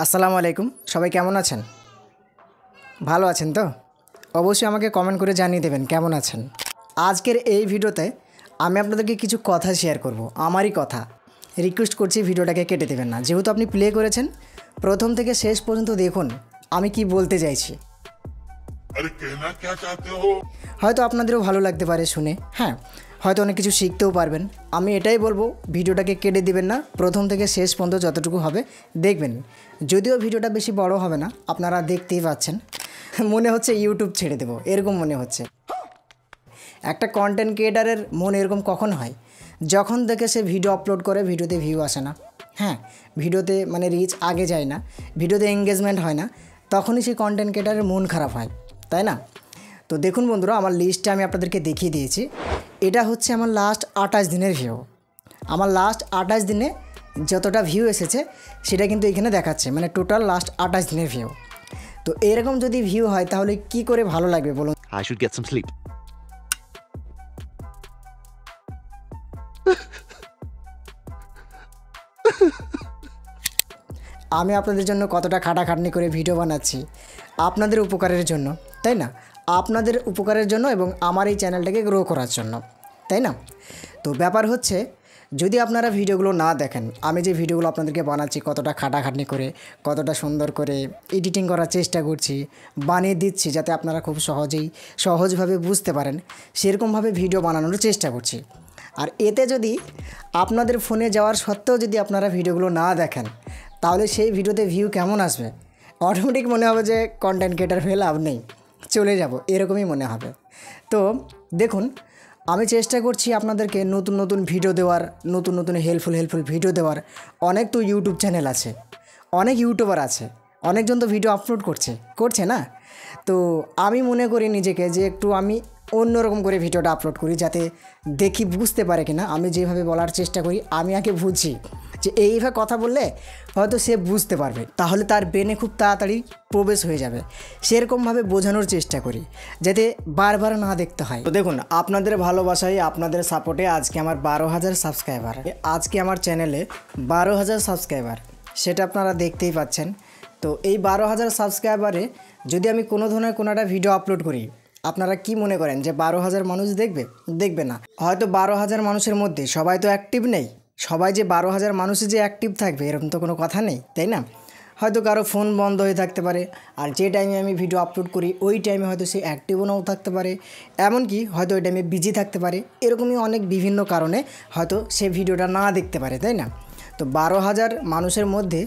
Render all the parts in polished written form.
আসসালামু আলাইকুম। সবাই কেমন আছেন? ভালো আছেন তো? অবশ্যই আমাকে কমেন্ট করে জানিয়ে দেবেন কেমন আছেন। আজকের এই ভিডিওতে আমি আপনাদেরকে কিছু কথা শেয়ার করব, আমারই কথা। রিকোয়েস্ট করছি ভিডিওটাকে কেটে দেবেন না। যেহেতু আপনি প্লে করেছেন, প্রথম থেকে শেষ পর্যন্ত দেখুন আমি কি বলতে চাইছি। হয়তো আপনাদেরও ভালো লাগতে পারে শুনে, হ্যাঁ, হয়তো অনেক কিছু শিখতেও পারবেন। আমি এটাই বলবো, ভিডিওটাকে কেটে দিবেন না, প্রথম থেকে শেষ পর্যন্ত যতটুকু হবে দেখবেন। যদিও ভিডিওটা বেশি বড় হবে না, আপনারা দেখতেই পাচ্ছেন। মনে হচ্ছে ইউটিউব ছেড়ে দেবো, এরকম মনে হচ্ছে। একটা কন্টেন্ট ক্রিয়েটারের মন এরকম কখন হয়? যখন দেখে সে ভিডিও আপলোড করে, ভিডিওতে ভিউ আসে না, হ্যাঁ, ভিডিওতে মানে রিচ আগে যায় না, ভিডিওতে এঙ্গেজমেন্ট হয় না, তখনই সেই কন্টেন্ট ক্রিয়েটারের মন খারাপ হয়, তাই না? তো দেখুন বন্ধুরা, আমার লিস্টটা আমি আপনাদেরকে দেখিয়ে দিয়েছি। এটা হচ্ছে আমার লাস্ট 28 দিনের ভিউ। আমার লাস্ট 28 দিনে যতটা ভিউ এসেছে সেটা কিন্তু এখানে দেখাচ্ছে, মানে টোটাল লাস্ট 28 দিনের ভিউ। তো এরকম যদি ভিউ হয় তাহলে কি করে ভালো লাগবে বলুন? I should get some sleep. আমি আপনাদের জন্য কতটা খাটাখাটনি করে ভিডিও বানাচ্ছি, আপনাদের উপকারের জন্য, তাই না? আপনাদের উপকারের জন্য এবং আমার এই চ্যানেলটাকে গ্রো করার জন্য, তাই না? তো ব্যাপার হচ্ছে, যদি আপনারা ভিডিওগুলো না দেখেন, আমি যে ভিডিওগুলো আপনাদেরকে বানাচ্ছি কতটা খাটাখাটনি করে, কতটা সুন্দর করে এডিটিং করার চেষ্টা করছি, বানিয়ে দিচ্ছি যাতে আপনারা খুব সহজভাবে বুঝতে পারেন, সেরকমভাবে ভিডিও বানানোর চেষ্টা করছি। আর এতে যদি আপনাদের ফোনে যাওয়ার সত্ত্বেও যদি আপনারা ভিডিওগুলো না দেখেন, তাহলে সেই ভিডিওতে ভিউ কেমন আসবে? অটোমেটিক মনে হবে যে কন্টেন্ট ক্রিয়েটার হয়ে লাভ নেই, চলে যাব, এরকমই মনে হবে। তো দেখুন, আমি চেষ্টা করছি আপনাদেরকে নতুন নতুন ভিডিও দেওয়ার, নতুন নতুন হেল্পফুল ভিডিও দেওয়ার। অনেক তো ইউটিউব চ্যানেল আছে, অনেক ইউটিউবার আছে, অনেকজন তো ভিডিও আপলোড করছে না? তো আমি মনে করি নিজেকে যে একটু আমি অন্যরকম করে ভিডিওটা আপলোড করি, যাতে দেখি বুঝতে পারে কিনা। আমি যেভাবে বলার চেষ্টা করি, আমি আগে বুঝি যে এইভাবে কথা বললে হয়তো সে বুঝতে পারবে, তাহলে তার ব্রেনে খুব তাড়াতাড়ি প্রবেশ হয়ে যাবে। সেরকমভাবে বোঝানোর চেষ্টা করি যাতে বারবার না দেখতে হয়। তো দেখুন, আপনাদের ভালোবাসায়, আপনাদের সাপোর্টে আজকে আমার 12,000 সাবস্ক্রাইবার। আজকে আমার চ্যানেলে 12,000 সাবস্ক্রাইবার, সেটা আপনারা দেখতেই পাচ্ছেন। তো এই 12,000 সাবস্ক্রাইবারে যদি আমি কোনো ধরনের কোনো একটা ভিডিও আপলোড করি, আপনারা কি মনে করেন যে 12,000 মানুষ দেখবে না? হয়তো 12,000 মানুষের মধ্যে সবাই তো অ্যাক্টিভ নেই। সবাই যে 12,000 মানুষই যে অ্যাক্টিভ থাকবে এরকম তো কোনো কথা নেই, তাই না? হয়তো কারো ফোন বন্ধ হয়ে থাকতে পারে, আর যে টাইমে আমি ভিডিও আপলোড করি ওই টাইমে হয়তো সে অ্যাক্টিভও নাও থাকতে পারে, এমনকি হয়তো ওই টাইমে বিজি থাকতে পারে। এরকমই অনেক বিভিন্ন কারণে হয়তো সে ভিডিওটা না দেখতে পারে, তাই না? তো 12,000 মানুষের মধ্যে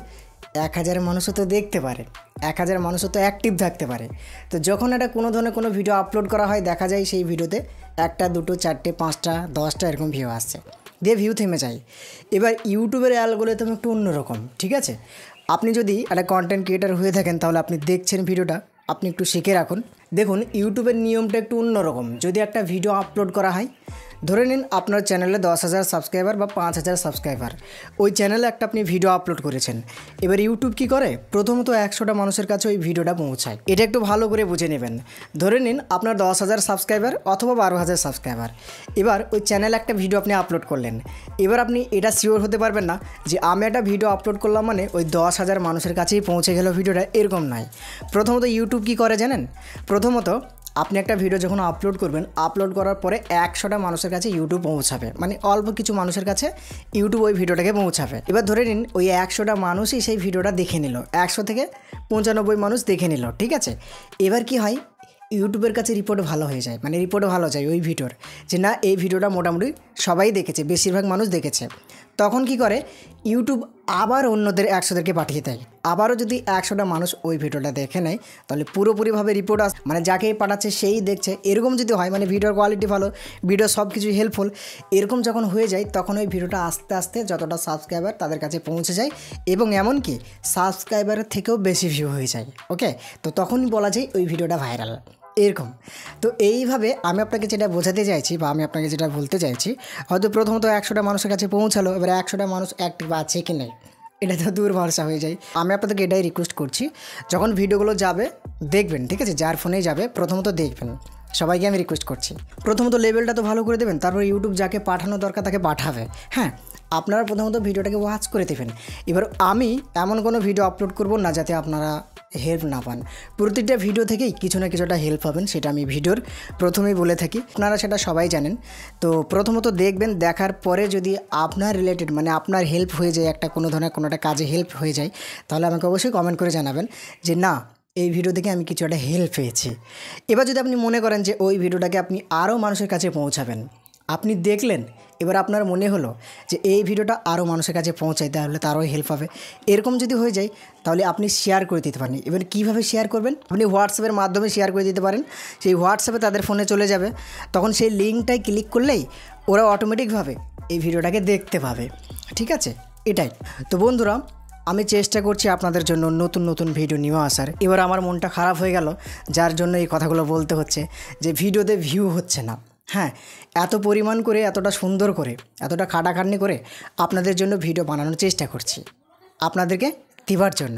1,000 মানুষও তো দেখতে পারে, 1,000 মানুষও তো অ্যাক্টিভ থাকতে পারে। তো যখন এটা কোনো ধরনের কোনো ভিডিও আপলোড করা হয়, দেখা যায় সেই ভিডিওতে 1টা 2টো 4টে 5টা 10টা এরকম ভিউ আসছে, দিয়ে ভিউ থেমে যায়। এবার ইউটিউবের অ্যালগোরিদম একটু অন্যরকম, ঠিক আছে? আপনি যদি একটা কন্টেন্ট ক্রিয়েটার হয়ে থাকেন, তাহলে আপনি দেখছেন ভিডিওটা, আপনি একটু শিখে রাখুন। দেখুন, ইউটিউবের নিয়মটা একটু অন্যরকম। যদি একটা ভিডিও আপলোড করা হয়, ধরে নিন আপনার চ্যানেলে 10,000 সাবস্ক্রাইবার বা 5,000 সাবস্ক্রাইবার, ওই চ্যানেলে একটা আপনি ভিডিও আপলোড করেছেন। এবার ইউটিউব কি করে? প্রথমত 100টা মানুষের কাছে ওই ভিডিওটা পৌঁছায়। এটা একটু ভালো করে বুঝে নেবেন। ধরে নিন আপনার 10,000 সাবস্ক্রাইবার অথবা 12,000 সাবস্ক্রাইবার। এবার ওই চ্যানেলে একটা ভিডিও আপনি আপলোড করলেন। এবার আপনি এটা শিওর হতে পারবেন না যে আমি একটা ভিডিও আপলোড করলাম মানে ওই 10,000 মানুষের কাছেই পৌঁছে গেল ভিডিওটা, এরকম নয়। প্রথমত ইউটিউব কি করে জানেন? প্রথমত আপনি একটা ভিডিও যখন আপলোড করবেন, আপলোড করার পরে 100টা মানুষের কাছে ইউটিউব পৌঁছাবে, মানে অল্প কিছু মানুষের কাছে ইউটিউব ওই ভিডিওটাকে পৌঁছাবে। এবার ধরে নিন ওই 100টা মানুষই সেই ভিডিওটা দেখে নিল, 100 থেকে 95 মানুষ দেখে নিল, ঠিক আছে? এবার কি হয়, ইউটিউবের কাছে রিপোর্ট ভালো হয়ে যায়, মানে রিপোর্ট ভালো যায় ওই ভিডিওর, যে না এই ভিডিওটা মোটামুটি সবাই দেখেছে, বেশিরভাগ মানুষ দেখেছে। তখন কি করে, ইউটিউব আবার অন্যদের 100দেরকে পাঠিয়ে দেয়। আবারও যদি 100টা মানুষ ওই ভিডিওটা দেখে নেয়, তাহলে পুরোপুরিভাবে রিপোর্ট মানে যাকে পাঠাচ্ছে সেই দেখছে, এরকম যদি হয়, মানে ভিডিওর কোয়ালিটি ভালো, ভিডিও সব কিছু হেল্পফুল, এরকম যখন হয়ে যায়, তখন ওই ভিডিওটা আস্তে আস্তে যতটা সাবস্ক্রাইবার তাদের কাছে পৌঁছে যায়, এবং এমনকি সাবস্ক্রাইবারের থেকেও বেশি ভিউ হয়ে যায়। ওকে, তো তখনই বলা যায় ওই ভিডিওটা ভাইরাল, এরকম। তো এইভাবে আমি আপনাকে যেটা বোঝাতে চাইছি বা আমি আপনাকে যেটা বলতে চাইছি, হয়তো প্রথমত 100টা মানুষের কাছে পৌঁছালো, এবার 100টা মানুষ অ্যাক্টিভ আছে কি নেই এটা তো দূর ভরসা হয়ে যায়। আমি আপনাদেরকে এটাই রিকোয়েস্ট করছি, যখন ভিডিওগুলো যাবে দেখবেন, ঠিক আছে? যার ফোনেই যাবে প্রথমত দেখবেন, সবাইকে আমি রিকোয়েস্ট করছি। প্রথমত লেভেলটা তো ভালো করে দেবেন, তারপর ইউটিউব যাকে পাঠানো দরকার তাকে পাঠাবে। হ্যাঁ, আপনারা প্রথমত ভিডিওটাকে ওয়াচ করে দেবেন। এবার আমি এমন কোনো ভিডিও আপলোড করব না যাতে আপনারা হেল্প না পান। প্রতিটা ভিডিও থেকেই কিছু না কিছুটা হেল্প পাবেন, সেটা আমি ভিডিওর প্রথমেই বলে থাকি, আপনারা সেটা সবাই জানেন। তো প্রথমত দেখবেন, দেখার পরে যদি আপনার রিলেটেড মানে আপনার হেল্প হয়ে যায়, একটা কোনো ধরনের কোনো একটা কাজে হেল্প হয়ে যায়, তাহলে আমাকে অবশ্যই কমেন্ট করে জানাবেন যে না, এই ভিডিও থেকে আমি কিছু একটা হেল্প পেয়েছি। এবার যদি আপনি মনে করেন যে ওই ভিডিওটাকে আপনি আরও মানুষের কাছে পৌঁছাবেন, আপনি দেখলেন, এবার আপনার মনে হলো যে এই ভিডিওটা আরও মানুষের কাছে পৌঁছায়, তাহলে তারও হেল্প হবে, এরকম যদি হয়ে যায় তাহলে আপনি শেয়ার করে দিতে পারেন। এবার কীভাবে শেয়ার করবেন? আপনি হোয়াটসঅ্যাপের মাধ্যমে শেয়ার করে দিতে পারেন। সেই হোয়াটসঅ্যাপে তাদের ফোনে চলে যাবে, তখন সেই লিঙ্কটায় ক্লিক করলেই ওরা অটোমেটিকভাবে এই ভিডিওটাকে দেখতে পাবে। ঠিক আছে, এটাই। তো বন্ধুরা, আমি চেষ্টা করছি আপনাদের জন্য নতুন নতুন ভিডিও নিয়ে আসার। এবার আমার মনটা খারাপ হয়ে গেল, যার জন্য এই কথাগুলো বলতে হচ্ছে যে ভিডিওতে ভিউ হচ্ছে না। হ্যাঁ, এত পরিমাণ করে, এতটা সুন্দর করে, এতটা খাটাখাটনি করে আপনাদের জন্য ভিডিও বানানোর চেষ্টা করছি, আপনাদেরকে দিবার জন্য।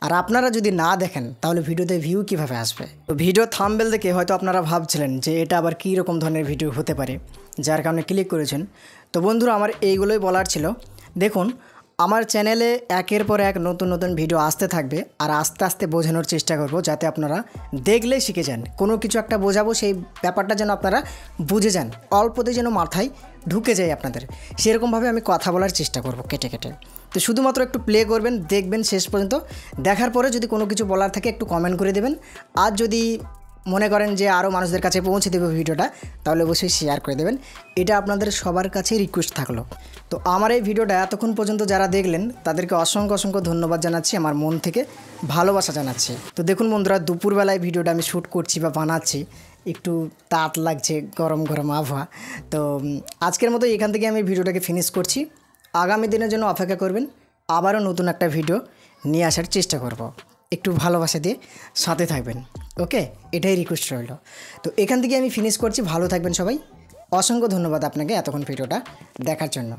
আর আপনারা যদি না দেখেন তাহলে ভিডিওতে ভিউ কিভাবে আসবে? তো ভিডিও থাম্বনেল দেখে হয়তো আপনারা ভাবছিলেন যে এটা আবার কী রকম ধরনের ভিডিও হতে পারে, যার কারণে ক্লিক করেছেন। তো বন্ধুরা, আমার এইগুলোই বলার ছিল। দেখুন, আমার চ্যানেলে একের পর এক নতুন নতুন ভিডিও আসতে থাকবে, আর আস্তে আস্তে বোঝানোর চেষ্টা করব যাতে আপনারা দেখলেই শিখে যান। কোনো কিছু একটা বোঝাবো, সেই ব্যাপারটা যেন আপনারা বুঝে যান, অল্পতে যেন মাথায় ঢুকে যায় আপনাদের, সেরকমভাবে আমি কথা বলার চেষ্টা করব কেটে কেটে। তো শুধুমাত্র একটু প্লে করবেন, দেখবেন শেষ পর্যন্ত। দেখার পরে যদি কোনো কিছু বলার থাকে একটু কমেন্ট করে দেবেন। আর যদি মনে করেন যে আরও মানুষদের কাছে পৌঁছে দেবে ভিডিওটা, তাহলে অবশ্যই শেয়ার করে দেবেন। এটা আপনাদের সবার কাছেই রিকোয়েস্ট থাকলো। তো আমার এই ভিডিওটা এতক্ষণ পর্যন্ত যারা দেখলেন তাদেরকে অসংখ্য অসংখ্য ধন্যবাদ জানাচ্ছি, আমার মন থেকে ভালোবাসা জানাচ্ছি। তো দেখুন বন্ধুরা, দুপুরবেলায় ভিডিওটা আমি শ্যুট করছি বা বানাচ্ছি, একটু তাত লাগছে, গরম গরম আবহাওয়া। তো আজকের মতো এখান থেকে আমি ভিডিওটাকে ফিনিশ করছি। আগামী দিনের জন্য অপেক্ষা করবেন, আবারও নতুন একটা ভিডিও নিয়ে আসার চেষ্টা করব। একটু ভালোবাসা দিয়ে সাথে থাকবেন, ওকে? এটাই রিকোয়েস্ট রইল। তো এখান থেকে আমি ফিনিশ করছি। ভালো থাকবেন সবাই। অসংখ্য ধন্যবাদ আপনাকে এতক্ষণ ভিডিওটা দেখার জন্য।